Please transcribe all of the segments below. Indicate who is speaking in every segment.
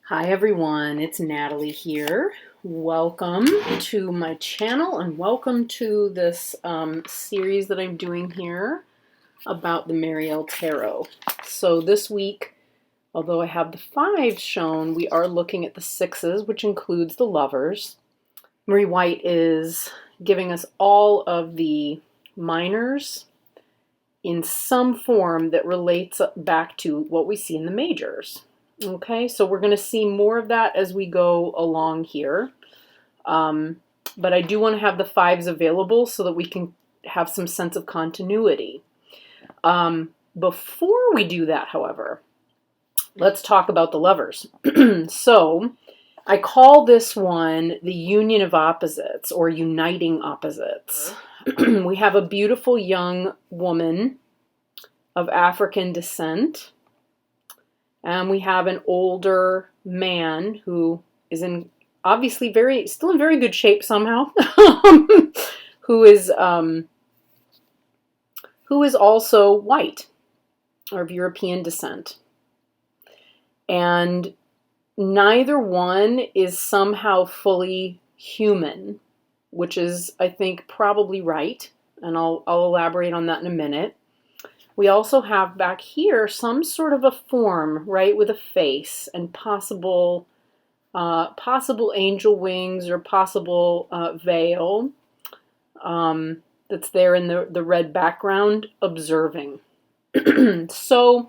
Speaker 1: Hi everyone, it's Natalie here. Welcome to my channel and welcome to this series that I'm doing here about the Mariel Tarot. So this week, although I have the fives shown, we are looking at the sixes, which includes the lovers. Marie White is giving us all of the minors in some form that relates back to what we see in the majors. Okay, so we're going to see more of that as we go along here. But I do want to have the fives available so that we can have some sense of continuity. Before we do that, however, let's talk about the lovers. So I call this one the union of opposites or uniting opposites. We have a beautiful young woman of African descent. And we have an older man who is obviously still in very good shape somehow, who is also white or of European descent. And neither one is somehow fully human, which is, I think, probably right. And I'll elaborate on that in a minute. We also have back here some sort of a form, right, with a face and possible angel wings or possible veil that's there in the red background observing. So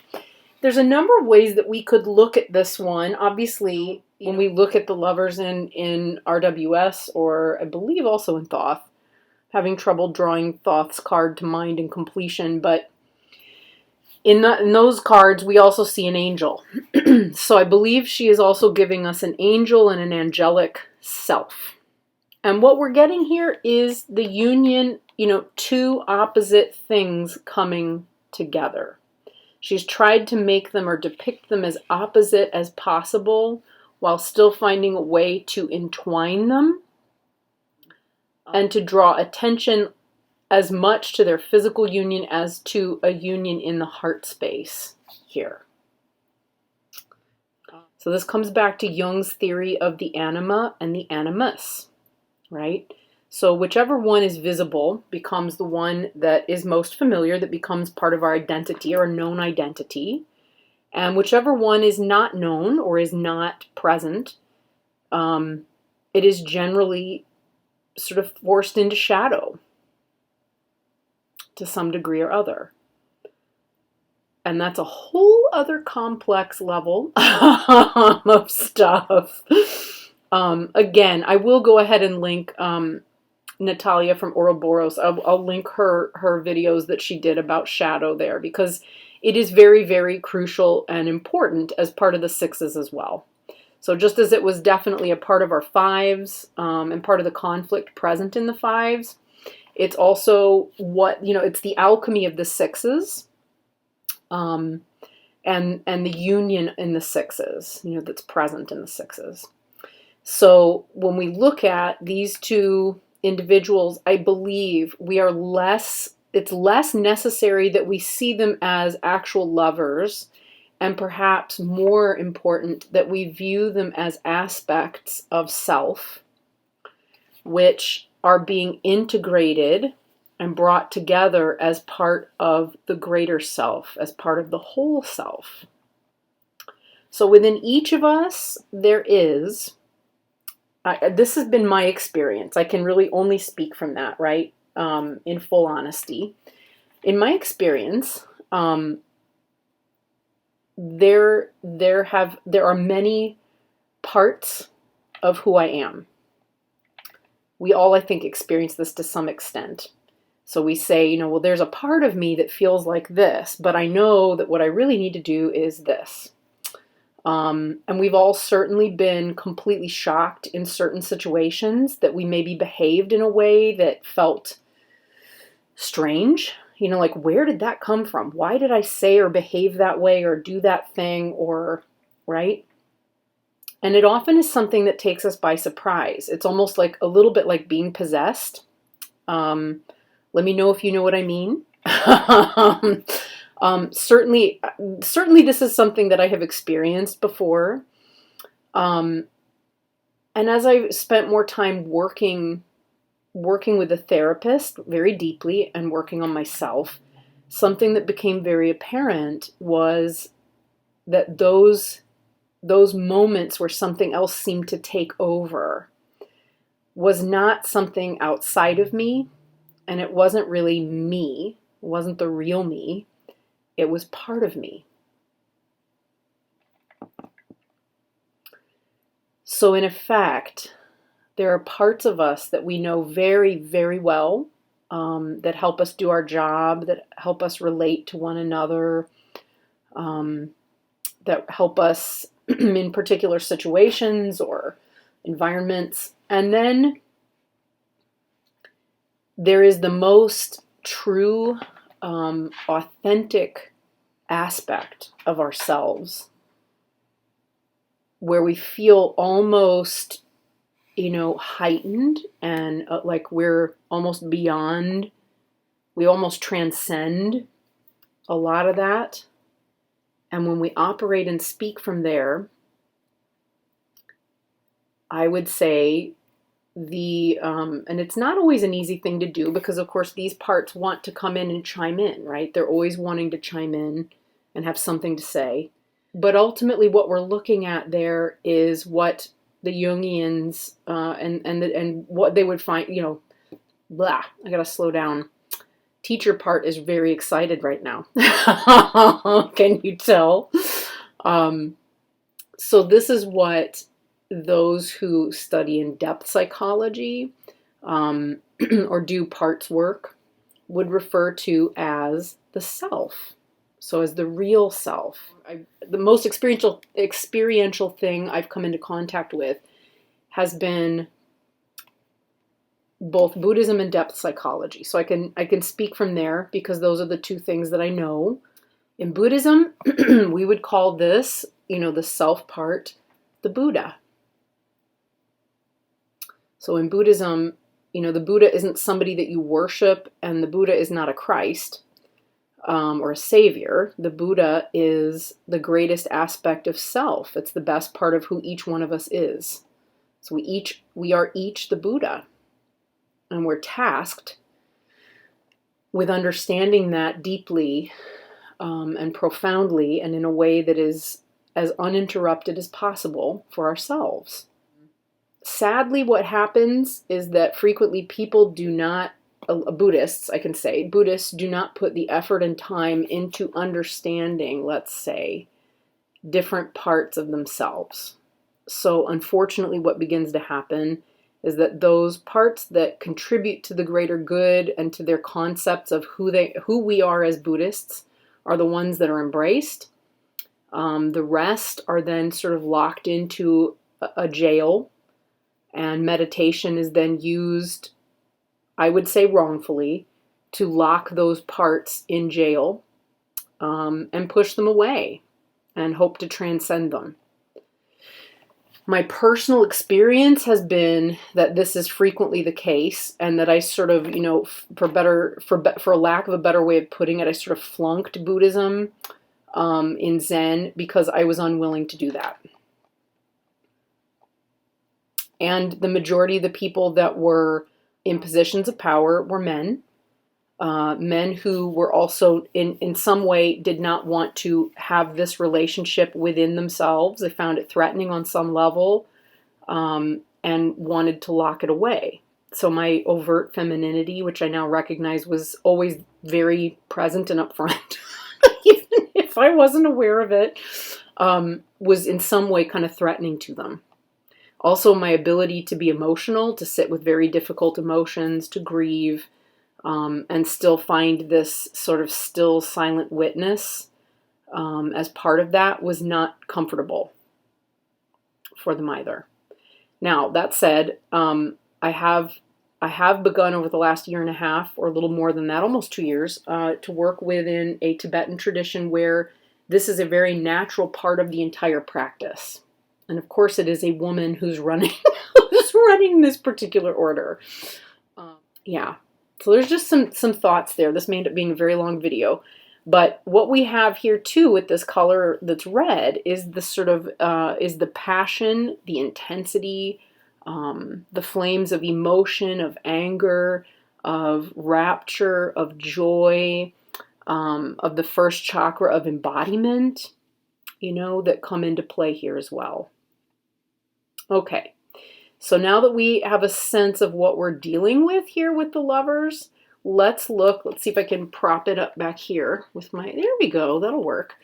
Speaker 1: there's a number of ways that we could look at this one. Obviously, when we look at the lovers in RWS, or I believe also in Thoth, having trouble drawing Thoth's card to mind and completion, but in those cards, we also see an angel. So I believe she is also giving us an angel and an angelic self. And what we're getting here is the union, two opposite things coming together. She's tried to make them or depict them as opposite as possible while still finding a way to entwine them and to draw attention as much to their physical union as to a union in the heart space here. So this comes back to Jung's theory of the anima and the animus, right? So whichever one is visible becomes the one that is most familiar, that becomes part of our identity or known identity. And whichever one is not known or is not present, it is generally sort of forced into shadow to some degree or other. And that's a whole other complex level of stuff. Again, I will go ahead and link Natalia from Ouroboros. I'll link her videos that she did about shadow there, because it is very, very crucial and important as part of the sixes as well. So just as it was definitely a part of our fives and part of the conflict present in the fives, it's also it's the alchemy of the sixes, and the union in the sixes, that's present in the sixes. So when we look at these two individuals, I believe it's less necessary that we see them as actual lovers, and perhaps more important that we view them as aspects of self, which are being integrated and brought together as part of the greater self, as part of the whole self. So within each of us, there is, this has been my experience. I can really only speak from that, right? In full honesty. In my experience, there are many parts of who I am. We all, I think, experience this to some extent. So we say, well, there's a part of me that feels like this, but I know that what I really need to do is this. And we've all certainly been completely shocked in certain situations that we maybe behaved in a way that felt strange. Like, where did that come from? Why did I say or behave that way or do that thing, or, right? And it often is something that takes us by surprise. It's almost like a little bit like being possessed. Let me know if you know what I mean. Certainly this is something that I have experienced before. And as I spent more time working with a therapist very deeply and working on myself, something that became very apparent was that those moments where something else seemed to take over was not something outside of me, and it wasn't really me. It wasn't the real me. It was part of me. So in effect, there are parts of us that we know very, very well, that help us do our job, that help us relate to one another, that help us in particular situations or environments. And then there is the most true, authentic aspect of ourselves where we feel almost, heightened and like we're almost beyond, we almost transcend a lot of that. And when we operate and speak from there, I would say and it's not always an easy thing to do because, of course, these parts want to come in and chime in, right? They're always wanting to chime in and have something to say. But ultimately, what we're looking at there is what the Jungians and what they would find, I gotta slow down. Teacher part is very excited right now. Can you tell? So this is what those who study in-depth psychology or do parts work would refer to as the self. So as the real self. The most experiential thing I've come into contact with has been both Buddhism and depth psychology. So I can speak from there because those are the two things that I know. In Buddhism, we would call this, the self part, the Buddha. So in Buddhism, the Buddha isn't somebody that you worship, and the Buddha is not a Christ or a savior. The Buddha is the greatest aspect of self. It's the best part of who each one of us is. So we are each the Buddha, and we're tasked with understanding that deeply and profoundly and in a way that is as uninterrupted as possible for ourselves. Sadly, what happens is that frequently people do not, Buddhists, I can say, Buddhists do not put the effort and time into understanding, let's say, different parts of themselves. So unfortunately, what begins to happen is that those parts that contribute to the greater good and to their concepts of who we are as Buddhists are the ones that are embraced. The rest are then sort of locked into a jail, and meditation is then used, I would say wrongfully, to lock those parts in jail and push them away and hope to transcend them. My personal experience has been that this is frequently the case, and that I sort of, for lack of a better way of putting it, I sort of flunked Buddhism in Zen because I was unwilling to do that. And the majority of the people that were in positions of power were men. Men who were also in some way did not want to have this relationship within themselves. They found it threatening on some level and wanted to lock it away. So my overt femininity, which I now recognize was always very present and upfront, even if I wasn't aware of it, was in some way kind of threatening to them. Also, my ability to be emotional, to sit with very difficult emotions, to grieve, and still find this sort of still silent witness as part of that was not comfortable for them either. Now, that said, I have begun over the last year and a half, or a little more than that, almost 2 years, to work within a Tibetan tradition where this is a very natural part of the entire practice. And of course, it is a woman who's running this particular order. Yeah. So there's just some thoughts there. This may end up being a very long video. But what we have here too with this color that's red is the sort of is the passion, the intensity, the flames of emotion, of anger, of rapture, of joy, of the first chakra of embodiment, that come into play here as well. Okay, so now that we have a sense of what we're dealing with here with the Lovers, let's see if I can prop it up back here with there we go, that'll work.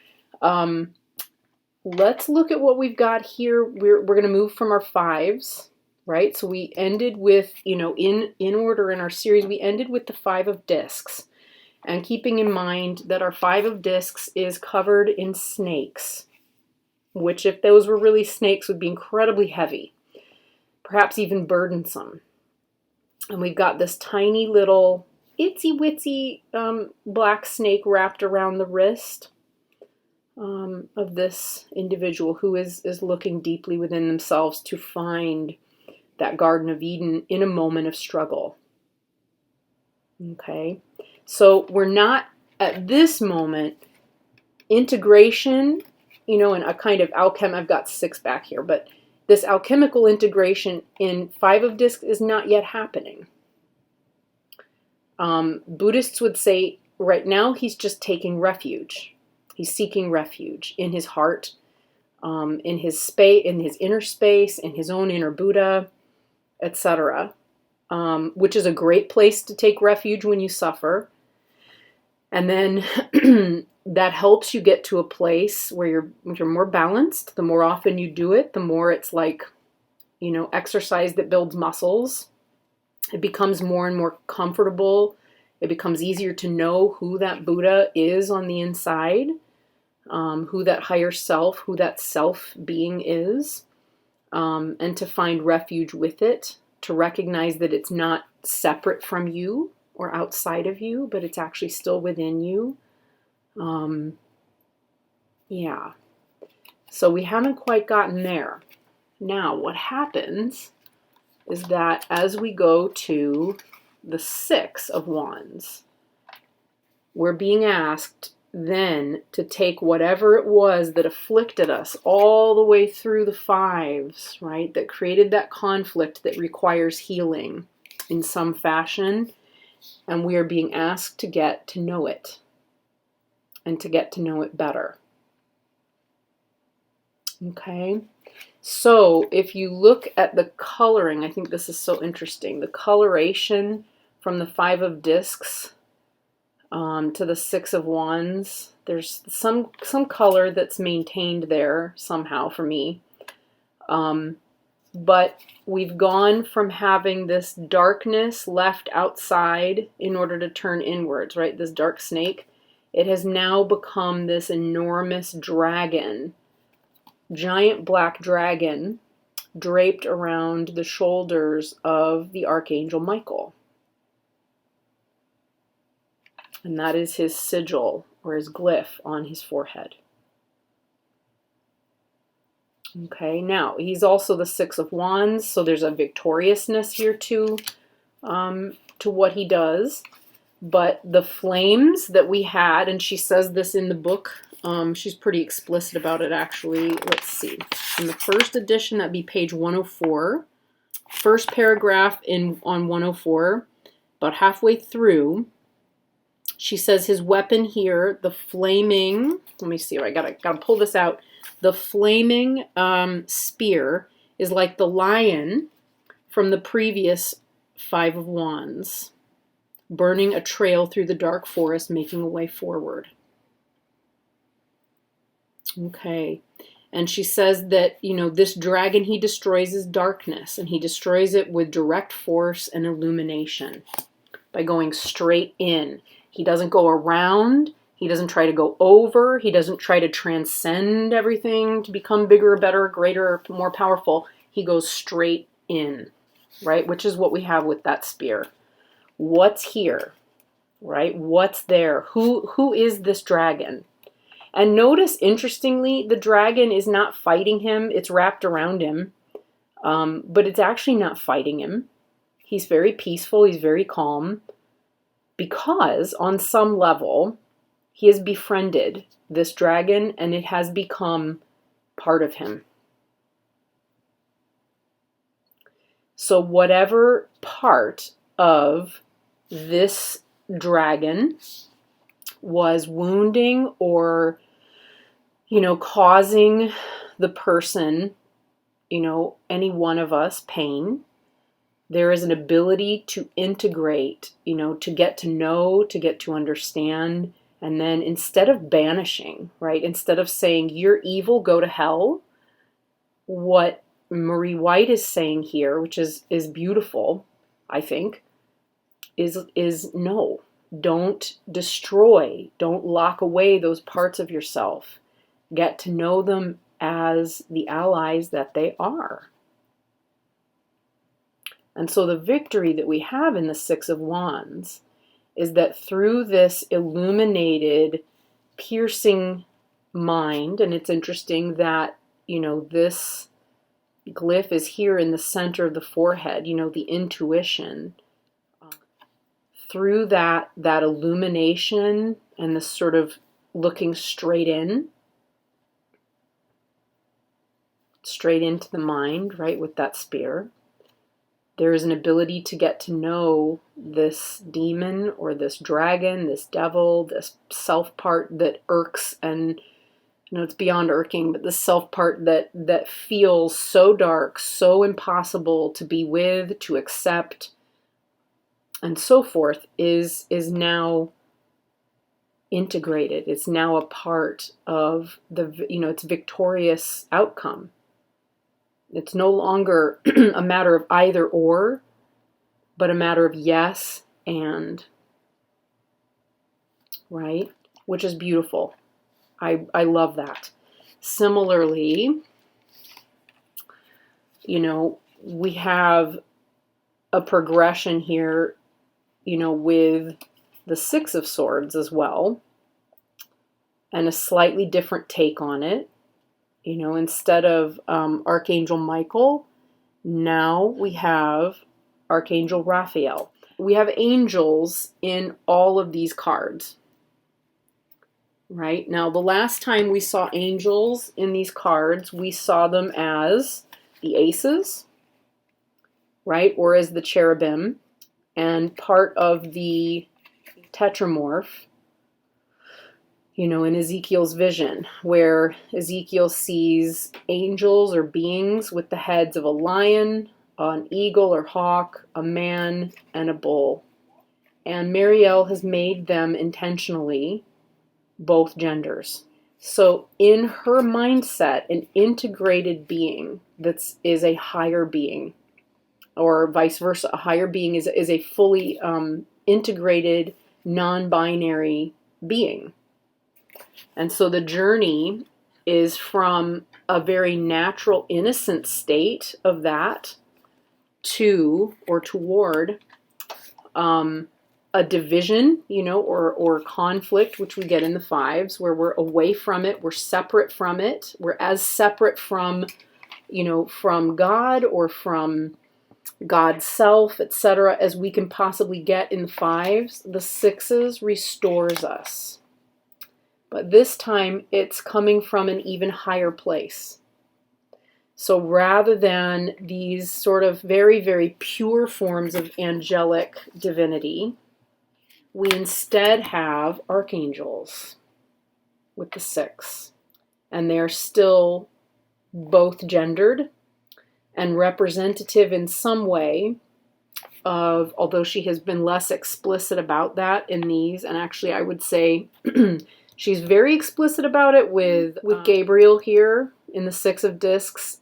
Speaker 1: Let's look at what we've got here. We're going to move from our fives, right? So we ended with, in order in our series, we ended with the 5 of discs. And keeping in mind that our 5 of discs is covered in snakes, which if those were really snakes would be incredibly heavy, perhaps even burdensome. And we've got this tiny little itsy witsy black snake wrapped around the wrist of this individual who is looking deeply within themselves to find that Garden of Eden in a moment of struggle. Okay, so we're not at this moment integration, and a kind of alchem. I've got 6 back here, but this alchemical integration in 5 of discs is not yet happening. Buddhists would say right now he's just taking refuge. He's seeking refuge in his heart, in his space, in his inner space, in his own inner Buddha, etc. Which is a great place to take refuge when you suffer. And then that helps you get to a place where you're more balanced. The more often you do it, the more it's like, exercise that builds muscles. It becomes more and more comfortable. It becomes easier to know who that Buddha is on the inside, who that higher self, who that self being is, and to find refuge with it, to recognize that it's not separate from you or outside of you, but it's actually still within you. Yeah. So we haven't quite gotten there. Now, what happens is that as we go to the 6 of Wands, we're being asked then to take whatever it was that afflicted us all the way through the 5s, right? That created that conflict that requires healing in some fashion. And we are being asked to get to know it and to get to know it better. Okay. So if you look at the coloring, I think this is so interesting. The coloration from the 5 of discs to the 6 of Wands, there's some color that's maintained there somehow for me. But we've gone from having this darkness left outside in order to turn inwards, right? This dark snake. It has now become this enormous dragon, giant black dragon, draped around the shoulders of the Archangel Michael. And that is his sigil or his glyph on his forehead. Okay, now he's also the 6 of Wands, so there's a victoriousness here too, to what he does. But the flames that we had, and she says this in the book, she's pretty explicit about it actually. Let's see. In the first edition, that'd be page 104. First paragraph on 104, about halfway through, she says his weapon here, the flaming, let me see, I gotta pull this out. The flaming spear is like the lion from the previous 5 of Wands, burning a trail through the dark forest, making a way forward. Okay. And she says that, this dragon, he destroys his darkness, and he destroys it with direct force and illumination by going straight in. He doesn't go around. He doesn't try to go over. He doesn't try to transcend everything to become bigger, better, greater, more powerful. He goes straight in, right? Which is what we have with that spear. What's here, right? What's there? Who is this dragon? And notice, interestingly, the dragon is not fighting him. It's wrapped around him, but it's actually not fighting him. He's very peaceful. He's very calm because on some level, He has befriended this dragon, and it has become part of him. So whatever part of this dragon was wounding or, causing the person, any one of us pain, there is an ability to integrate, to get to know, to get to understand. And then instead of banishing, right, instead of saying, you're evil, go to hell, what Marie White is saying here, which is beautiful, I think, is no, don't destroy, don't lock away those parts of yourself. Get to know them as the allies that they are. And so the victory that we have in the Six of Wands is that through this illuminated, piercing mind, and it's interesting that, this glyph is here in the center of the forehead, the intuition. Through that illumination and the sort of looking straight into the mind, right, with that spear, there is an ability to get to know this demon or this dragon, this devil, this self part that irks, and it's beyond irking, but the self part that feels so dark, so impossible to be with, to accept, and so forth, is now integrated. It's now a part of its victorious outcome. It's no longer a matter of either or, but a matter of yes and, right? Which is beautiful. I love that. Similarly, we have a progression here, with the Six of Swords as well, and a slightly different take on it. Instead of Archangel Michael, now we have Archangel Raphael. We have angels in all of these cards. Right? Now, the last time we saw angels in these cards, we saw them as the aces, right? Or as the cherubim, and part of the tetramorph, in Ezekiel's vision, where Ezekiel sees angels or beings with the heads of a lion, an eagle or hawk, a man, and a bull. And Marielle has made them intentionally both genders. So in her mindset, an integrated being is a higher being, or vice versa. A higher being is a fully integrated, non-binary being. And so the journey is from a very natural, innocent state of that to or toward a division, or conflict, which we get in the fives, where we're away from it, we're separate from it, we're as separate from, from God or from God's self, etc., as we can possibly get in the fives. The sixes restores us. But this time, it's coming from an even higher place. So rather than these sort of very, very pure forms of angelic divinity, we instead have archangels with the six. And they're still both gendered and representative in some way of, although she has been less explicit about that in these, and actually I would say she's very explicit about it with Gabriel here in the Six of Discs.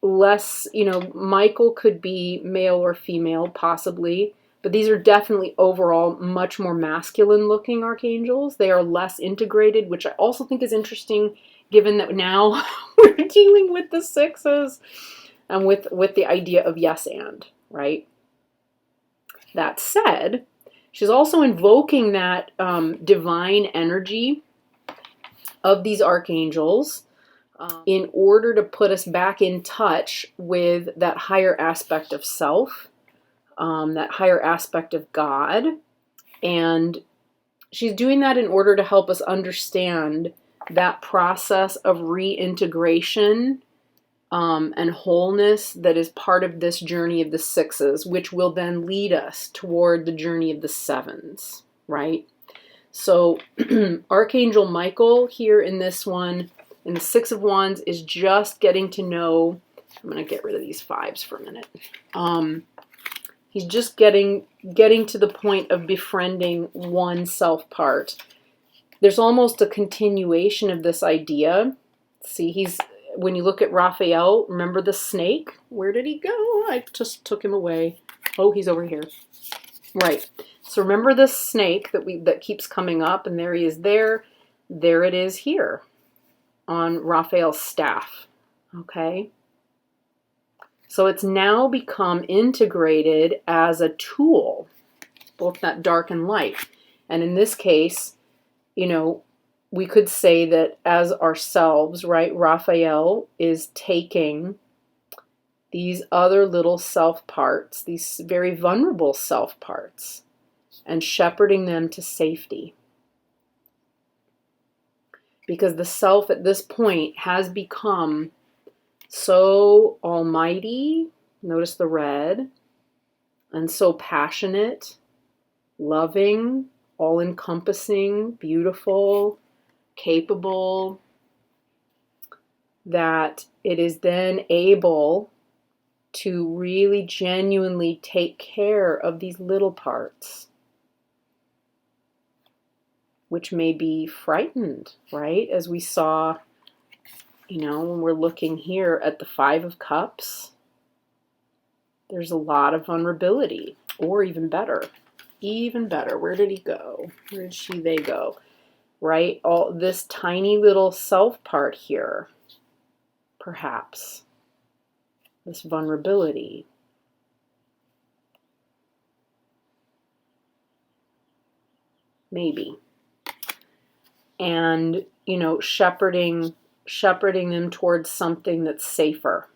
Speaker 1: Less, Michael could be male or female, possibly, but these are definitely overall much more masculine looking archangels. They are less integrated, which I also think is interesting, given that now we're dealing with the sixes and with the idea of yes and, right? That said, she's also invoking that divine energy of these archangels in order to put us back in touch with that higher aspect of self, that higher aspect of God, and she's doing that in order to help us understand that process of reintegration and wholeness that is part of this journey of the sixes, which will then lead us toward the journey of the sevens, right? So Archangel Michael here in this one, in the Six of Wands, is just getting to know, I'm going to get rid of these fives for a minute. He's just getting to the point of befriending one self part. There's almost a continuation of this idea. See, when you look at Raphael, remember the snake? Where did he go? I just took him away. Oh, he's over here. Right. So remember this snake that keeps coming up, and there he is there. There it is here on Raphael's staff. Okay. So it's now become integrated as a tool, both that dark and light. And in this case, you know, we could say that as ourselves, right, Raphael is taking these other little self parts, these very vulnerable self parts, and shepherding them to safety. Because the self at this point has become so almighty, notice the red, and so passionate, loving, all-encompassing, beautiful, capable, that it is then able to really genuinely take care of these little parts, which may be frightened, right? As we saw, you know, when we're looking here at the Five of Cups, there's a lot of vulnerability, or even better, where did he go? Where did they go? Right? All this tiny little self part here, perhaps, this vulnerability. Maybe. And, you know, shepherding them towards something that's safer.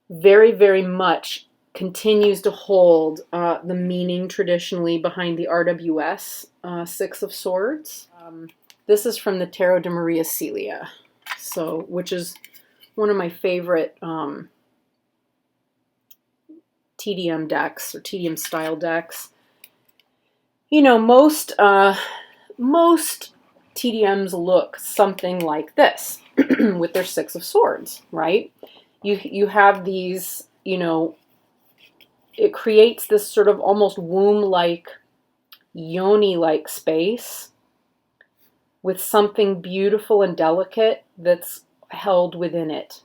Speaker 1: Very, very much continues to hold the meaning traditionally behind the RWS Six of Swords. This is from the Tarot de Maria Celia, so which is one of my favorite TDM decks, or TDM style decks. You know, most TDMs look something like this with their Six of Swords, right? You have these, you know, it creates this sort of almost womb-like, yoni-like space with something beautiful and delicate that's held within it.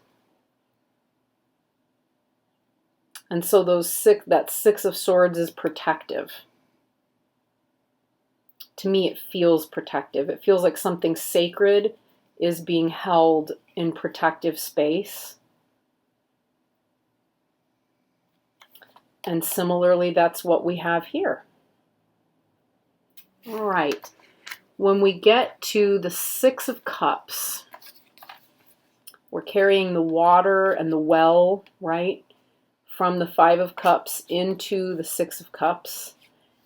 Speaker 1: And so that Six of Swords is protective. To me, it feels protective. It feels like something sacred is being held in protective space. And similarly, that's what we have here. All right. When we get to the Six of Cups, we're carrying the water and the well, right, from the Five of Cups into the Six of Cups.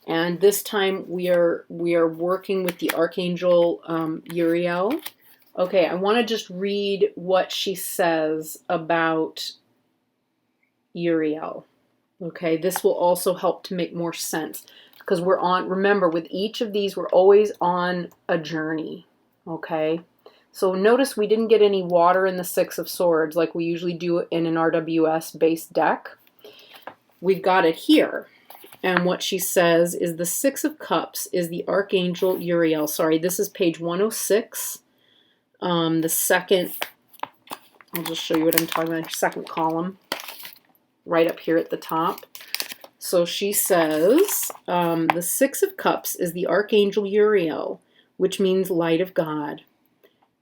Speaker 1: And this time we are working with the Archangel Uriel. Okay, I want to just read what she says about Uriel. Okay, this will also help to make more sense, because remember, with each of these, we're always on a journey. Okay, so notice we didn't get any water in the Six of Swords like we usually do in an RWS based deck. We've got it here. And what she says is the Six of Cups is the Archangel Uriel. Sorry, this is page 106. The second, I'll just show you what I'm talking about, second column, right up here at the top. So she says, the Six of Cups is the Archangel Uriel, which means light of God.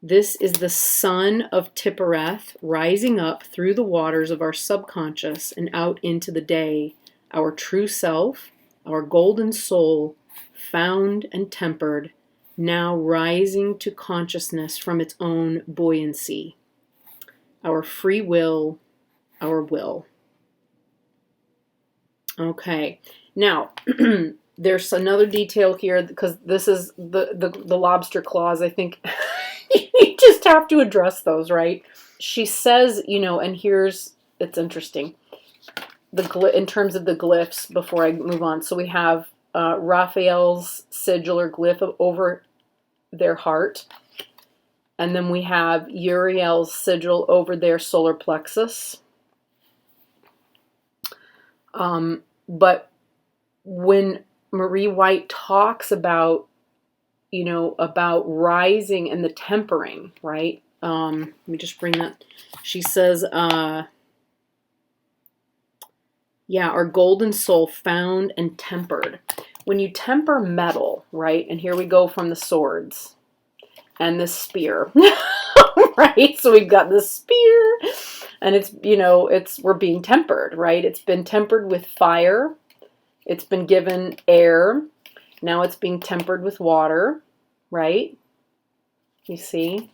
Speaker 1: This is the sun of Tippereth rising up through the waters of our subconscious and out into the day, our true self, our golden soul, found and tempered, now rising to consciousness from its own buoyancy. Our free will, our will. Okay, Now, there's another detail here because this is the lobster claws. I think you just have to address those, right? She says, and it's interesting. In terms of the glyphs, before I move on, so we have Raphael's sigil or glyph over their heart, and then we have Uriel's sigil over their solar plexus. But when Marie White talks about, about rising and the tempering, right? Let me just bring that. She says, our golden soul found and tempered. When you temper metal, right? And here we go from the swords and the spear, right? So we've got this spear and we're being tempered, right? It's been tempered with fire. It's been given air. Now it's being tempered with water, right? You see?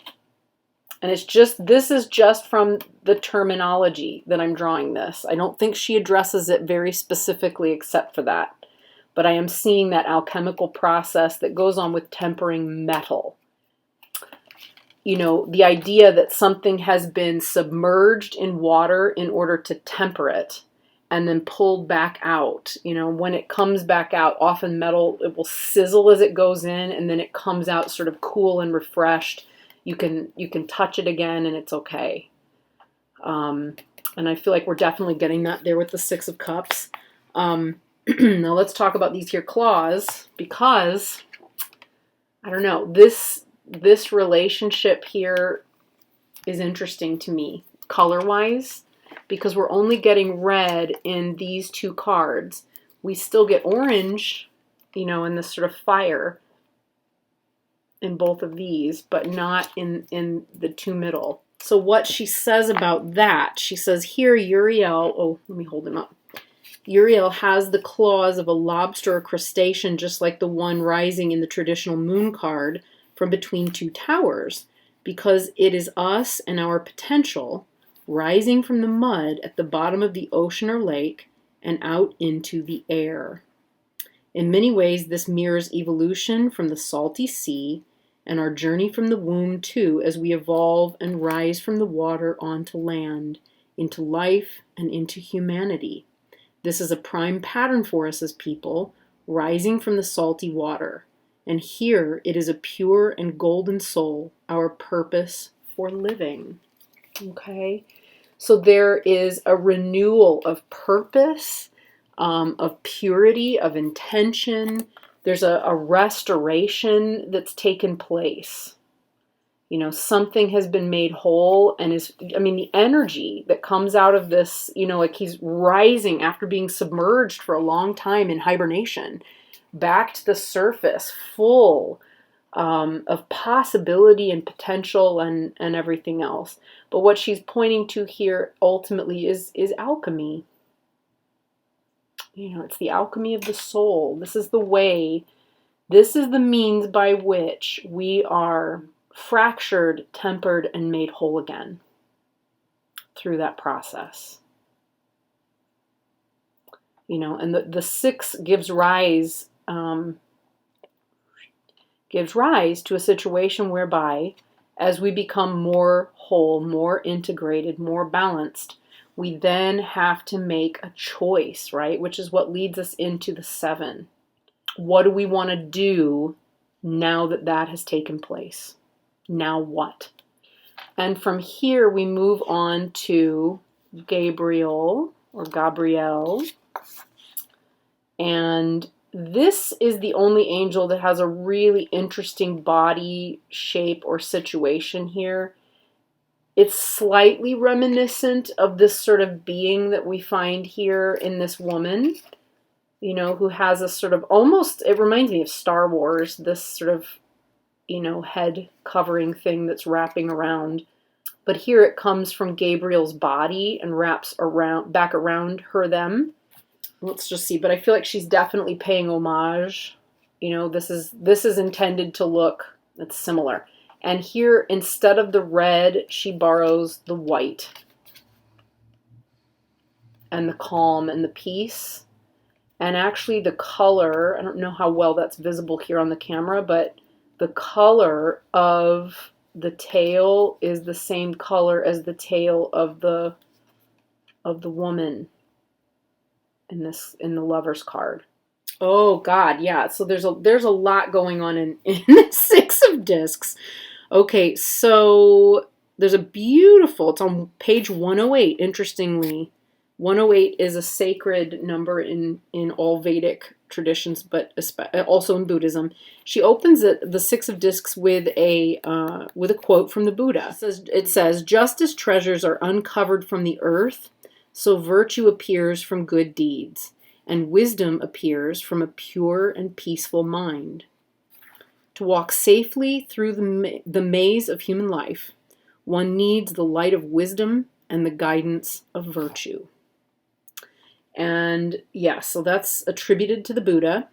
Speaker 1: And this is just from the terminology that I'm drawing this. I don't think she addresses it very specifically except for that. But I am seeing that alchemical process that goes on with tempering metal. The idea that something has been submerged in water in order to temper it and then pulled back out. When it comes back out, often metal, it will sizzle as it goes in, and then it comes out sort of cool and refreshed. You can touch it again and it's okay. And I feel like we're definitely getting that there with the Six of Cups. Now let's talk about these here claws, because I don't know, this relationship here is interesting to me color-wise, because we're only getting red in these two cards. We still get orange, in this sort of fire in both of these, but not in the two middle. So what she says about that, she says here Uriel, let me hold him up. Uriel has the claws of a lobster or crustacean, just like the one rising in the traditional moon card from between two towers, because it is us and our potential rising from the mud at the bottom of the ocean or lake and out into the air. In many ways, this mirrors evolution from the salty sea and our journey from the womb too, as we evolve and rise from the water onto land, into life and into humanity. This is a prime pattern for us as people, rising from the salty water. And here it is a pure and golden soul, our purpose for living. Okay? So there is a renewal of purpose, of purity, of intention. There's a restoration that's taken place. Something has been made whole, and the energy that comes out of this, like he's rising after being submerged for a long time in hibernation, back to the surface, full of possibility and potential and everything else. But what she's pointing to here ultimately is alchemy. It's the alchemy of the soul. This is the way, this is the means by which we are fractured, tempered, and made whole again through that process. And the six gives rise to a situation whereby, as we become more whole, more integrated, more balanced, we then have to make a choice, right? Which is what leads us into the 7. What do we want to do now that that has taken place? Now what? And from here we move on to Gabriel or Gabrielle. And this is the only angel that has a really interesting body shape or situation here. It's slightly reminiscent of this sort of being that we find here in this woman, who has a sort of almost, it reminds me of Star Wars, this sort of, head covering thing that's wrapping around. But here it comes from Gabriel's body and wraps back around them. Let's just see. But I feel like she's definitely paying homage. This is intended to look, it's similar. And here, instead of the red, she borrows the white and the calm and the peace. And actually the color, I don't know how well that's visible here on the camera, but the color of the tail is the same color as the tail of the woman in the Lover's card. Oh God, yeah. So there's a lot going on in the Six of Discs. Okay, so there's a beautiful, it's on page 108, interestingly. 108 is a sacred number in all Vedic traditions, but also in Buddhism. She opens the Six of Discs with a quote from the Buddha. It says, "Just as treasures are uncovered from the earth, so virtue appears from good deeds, and wisdom appears from a pure and peaceful mind. To walk safely through the maze of human life, one needs the light of wisdom and the guidance of virtue." And yeah, so that's attributed to the Buddha.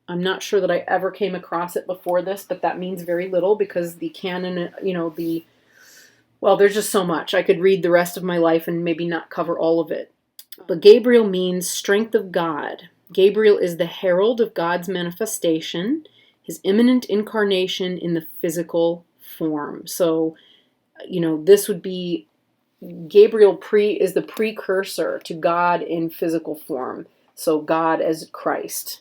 Speaker 1: I'm not sure that I ever came across it before this, but that means very little because the canon, well, there's just so much. I could read the rest of my life and maybe not cover all of it. But Gabriel means strength of God. Gabriel is the herald of God's manifestation, his imminent incarnation in the physical form. So, this would be Gabriel is the precursor to God in physical form. So God as Christ.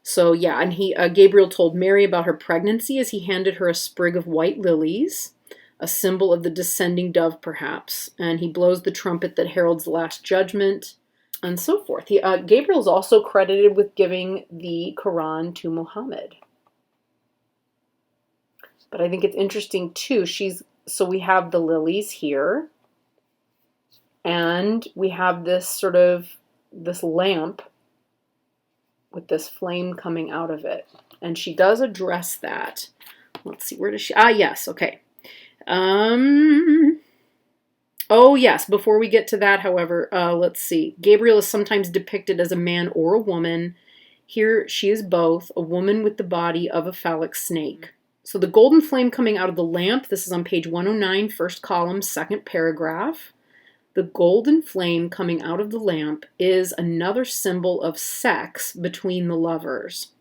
Speaker 1: So yeah, and Gabriel told Mary about her pregnancy as he handed her a sprig of white lilies, a symbol of the descending dove perhaps. And he blows the trumpet that heralds the last judgment, and so forth. Gabriel's also credited with giving the Quran to Muhammad. But I think it's interesting too. So we have the lilies here. And we have this lamp with this flame coming out of it. And she does address that. Let's see, where does she? Yes, okay. Oh, yes, before we get to that, however, let's see. Gabriel is sometimes depicted as a man or a woman. Here she is both, a woman with the body of a phallic snake. So the golden flame coming out of the lamp, this is on page 109, first column, second paragraph. The golden flame coming out of the lamp is another symbol of sex between the lovers,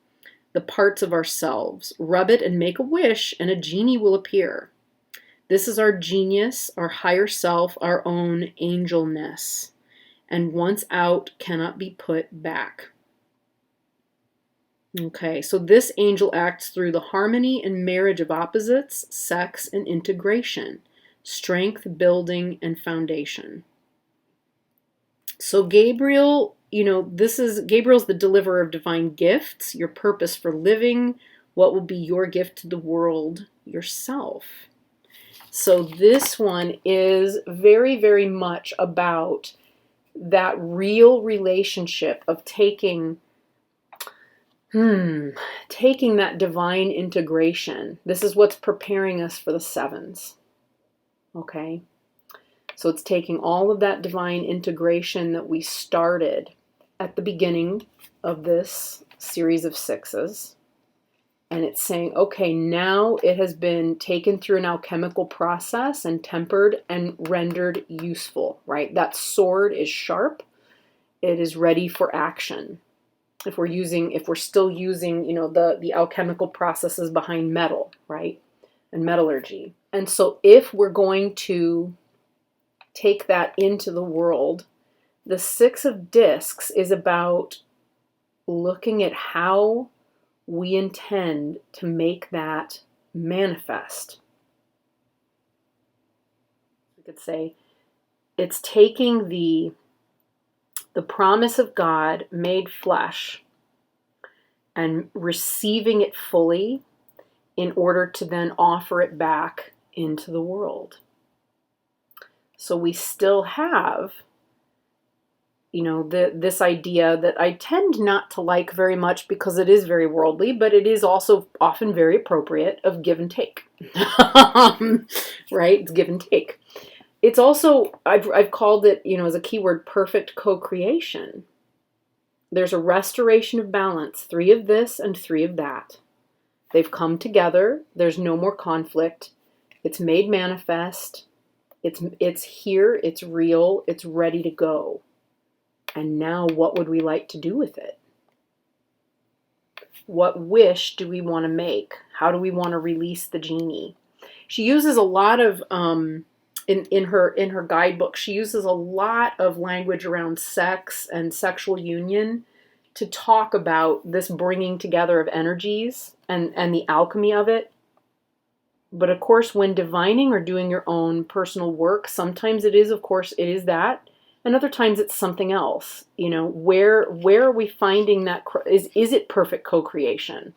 Speaker 1: the parts of ourselves. Rub it and make a wish, and a genie will appear. This is our genius, our higher self, our own angelness, and once out cannot be put back. Okay, so this angel acts through the harmony and marriage of opposites, sex, and integration. Strength, building, and foundation. So Gabriel, Gabriel's the deliverer of divine gifts, your purpose for living, what will be your gift to the world, yourself. So this one is very, very much about that real relationship of taking that divine integration. This is what's preparing us for the sevens. Okay, so it's taking all of that divine integration that we started at the beginning of this series of sixes, and it's saying, okay, now it has been taken through an alchemical process and tempered and rendered useful, right? That sword is sharp. It is ready for action. If we're still using, the alchemical processes behind metal, right? And metallurgy. And so if we're going to take that into the world, the Six of Discs is about looking at how we intend to make that manifest. We could say it's taking the promise of God made flesh and receiving it fully in order to then offer it back into the world. So we still have, this idea that I tend not to like very much because it is very worldly, but it is also often very appropriate, of give and take. Right? It's give and take. It's also, I've called it, as a keyword, perfect co-creation. There's a restoration of balance, 3 of this and 3 of that. They've come together. There's no more conflict. It's made manifest. It's here. It's real. It's ready to go. And now what would we like to do with it? What wish do we want to make? How do we want to release the genie? She uses a lot of in her guidebook. She uses a lot of language around sex and sexual union to talk about this bringing together of energies and the alchemy of it. But of course, when divining or doing your own personal work, sometimes it is, of course, it is that, and other times it's something else. You know, where are we finding that? Is it perfect co-creation?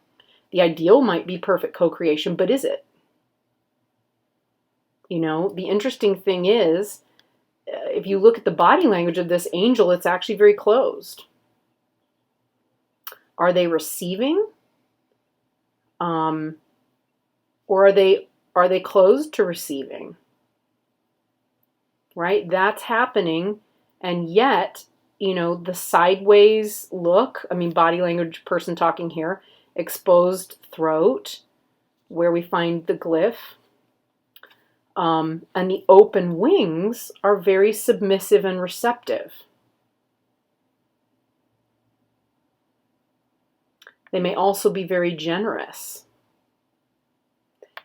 Speaker 1: The ideal might be perfect co-creation, but is it? You know, the interesting thing is, if you look at the body language of this angel, it's actually very closed. Are they receiving? Or are they closed to receiving? Right? That's happening. And yet, you know, the sideways look, I mean, body language person talking here, exposed throat, where we find the glyph, and the open wings are very submissive and receptive. They may also be very generous.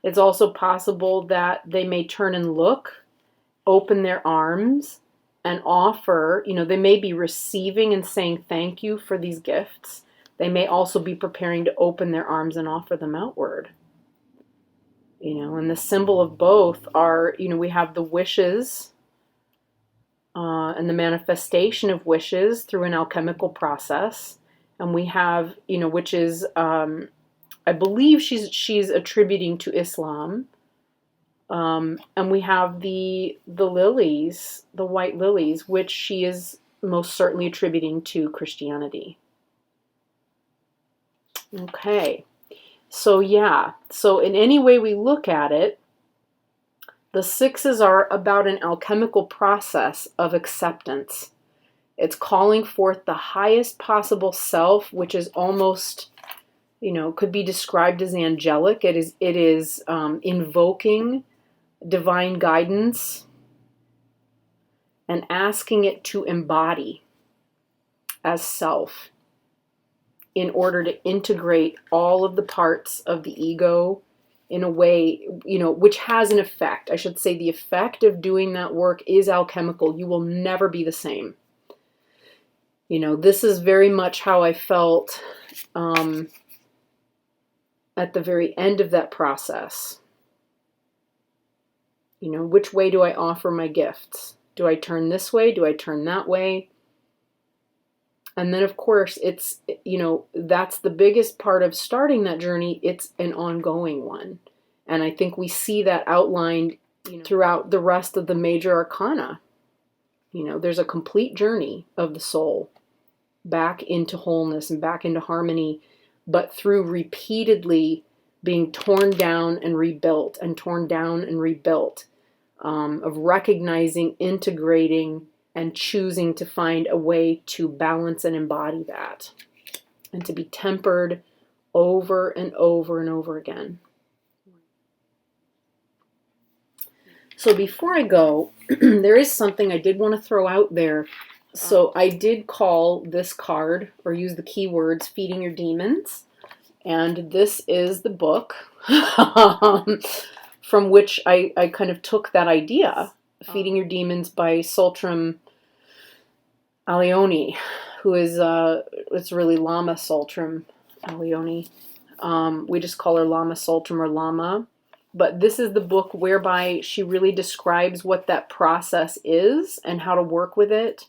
Speaker 1: It's also possible that they may turn and look, open their arms, and offer, you know, they may be receiving and saying thank you for these gifts. They may also be preparing to open their arms and offer them outward. You know, and the symbol of both are, you know, we have the wishes and the manifestation of wishes through an alchemical process. And we have, you know, which is, I believe she's attributing to Islam. And we have the lilies, the white lilies, which she is most certainly attributing to Christianity. Okay. So yeah, so in any way we look at it, the sixes are about an alchemical process of acceptance. It's calling forth the highest possible self, which is almost, you know, could be described as angelic. It is invoking divine guidance and asking it to embody as self in order to integrate all of the parts of the ego in a way, you know, which has an effect. I should say the effect of doing that work is alchemical. You will never be the same. You know, this is very much how I felt at the very end of that process. You know, which way do I offer my gifts? Do I turn this way? Do I turn that way? And then, of course, it's, you know, that's the biggest part of starting that journey. It's an ongoing one. And I think we see that outlined, you know, throughout the rest of the major arcana. You know, there's a complete journey of the soul back into wholeness and back into harmony, but through repeatedly being torn down and rebuilt and torn down and rebuilt, of recognizing, integrating, and choosing to find a way to balance and embody that, and to be tempered over and over and over again. So before I go, there is something I did want to throw out there. So I did call this card, or use the keywords, Feeding Your Demons. And this is the book from which I kind of took that idea, Feeding Your Demons by Sultram Alioni, who is, it's really Lama Sultram Alioni. We just call her Lama Sultram or Lama. But this is the book whereby she really describes what that process is and how to work with it.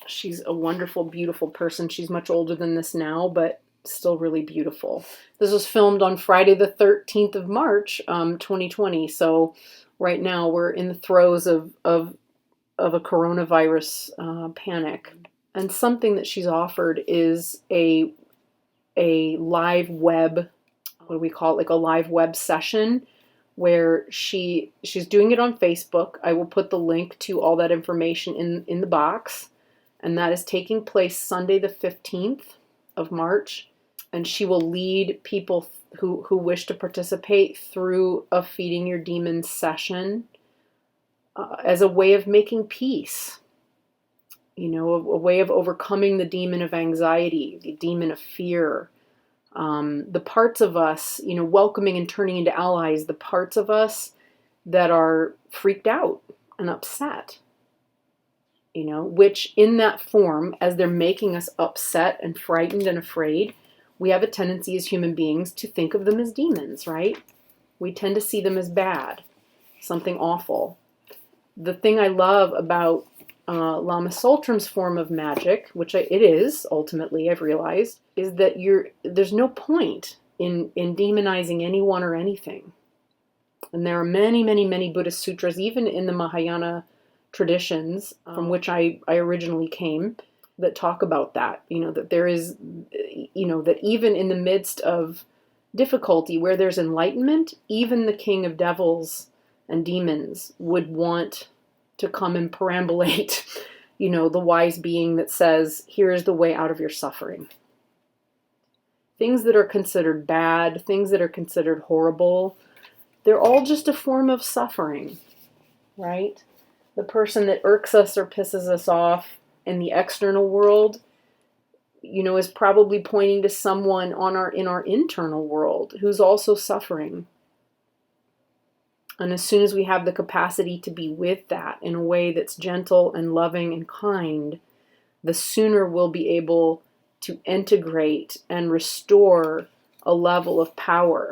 Speaker 1: She's a wonderful, beautiful person. She's much older than this now, but still really beautiful. This was filmed on Friday the 13th of March, 2020. So right now we're in the throes of a coronavirus panic. And something that she's offered is a live web, what do we call it, like a live web session, where she's doing it on Facebook. I will put the link to all that information in the box. And that is taking place Sunday the 15th of March. And she will lead people who wish to participate through a Feeding Your Demons session as a way of making peace. You know, a way of overcoming the demon of anxiety, the demon of fear, The parts of us, welcoming and turning into allies, the parts of us that are freaked out and upset, which in that form, as they're making us upset and frightened and afraid, we have a tendency as human beings to think of them as demons, right? We tend to see them as bad, something awful. The thing I love about Lama Tsultrim's form of magic, which it is ultimately, I've realized, is that there's no point in demonizing anyone or anything. And there are many, many, many Buddhist sutras, even in the Mahayana traditions, from which I originally came, that talk about that. That there is, that even in the midst of difficulty, where there's enlightenment, even the king of devils and demons would want to come and perambulate, the wise being that says, here is the way out of your suffering. Things that are considered bad, things that are considered horrible, they're all just a form of suffering, right? The person that irks us or pisses us off in the external world, is probably pointing to someone in our internal world who's also suffering. And as soon as we have the capacity to be with that in a way that's gentle and loving and kind, the sooner we'll be able to integrate and restore a level of power,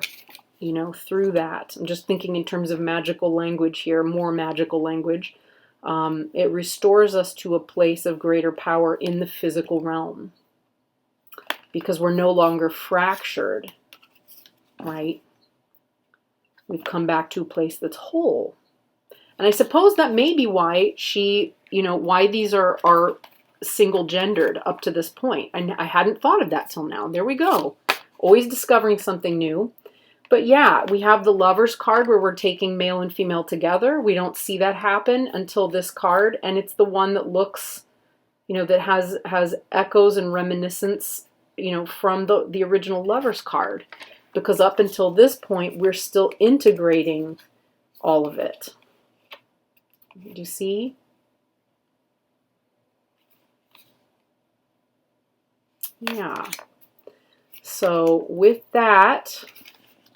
Speaker 1: through that. I'm just thinking in terms of magical language here, more magical language. It restores us to a place of greater power in the physical realm because we're no longer fractured, right? We've come back to a place that's whole. And I suppose that may be why why these are single gendered up to this point. I hadn't thought of that till now. There we go. Always discovering something new. But yeah, we have the Lover's card where we're taking male and female together. We don't see that happen until this card. And it's the one that looks, that has echoes and reminiscence, from the original Lover's card. Because up until this point, we're still integrating all of it. Do you see? Yeah. So with that,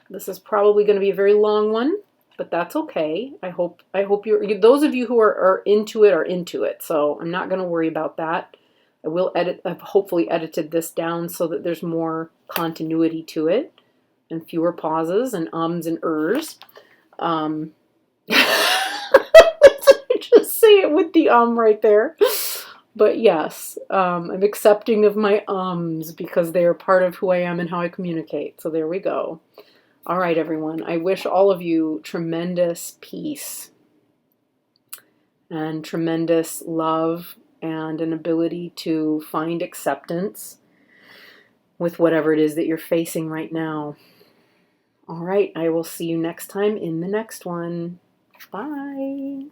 Speaker 1: this is probably going to be a very long one, but that's okay. I hope those of you who are into it. So I'm not going to worry about that. I've hopefully edited this down so that there's more continuity to it. And fewer pauses and ums and ers. Just say it with the right there. But yes, I'm accepting of my ums because they are part of who I am and how I communicate. So there we go. All right, everyone. I wish all of you tremendous peace and tremendous love and an ability to find acceptance with whatever it is that you're facing right now. All right, I will see you next time in the next one. Bye.